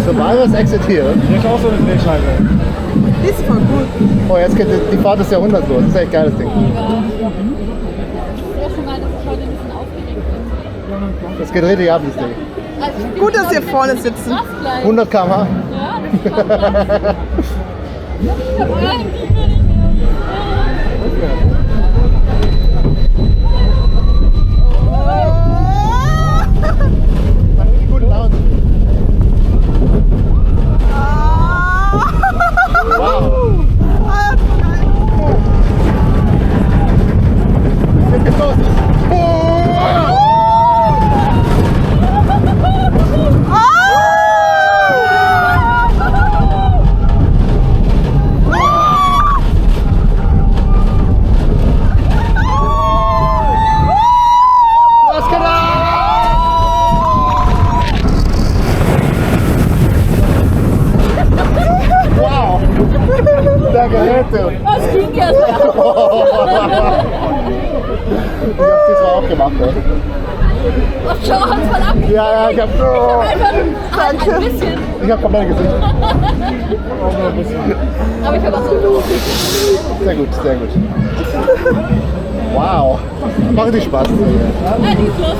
Survivors Exit hier. Hier ist auch so eine Drehscheibe. Die ist voll gut. Oh, jetzt geht die Fahrt des Jahrhunderts los. Das ist echt ein geiles Ding. Ich schon mal, dass ich heute ein bisschen aufgeregt bin. Das geht richtig ab, das Ding. Also ich bin Gut, dass wir vorne sitzen. krass gleich. 100 km/h. Ja, das ist krass. Gute Laune. Wow. Jetzt geht's los. Was ging jetzt? Ich hab das auch gemacht. Ja. Oh, schau, hat's voll ab. Ja, ich hab so. Einfach ein bisschen. Ich hab komplett gesehen. Aber ich hab auch so. Sehr gut, sehr gut. Wow. Macht richtig Spaß. Ja, die ist los.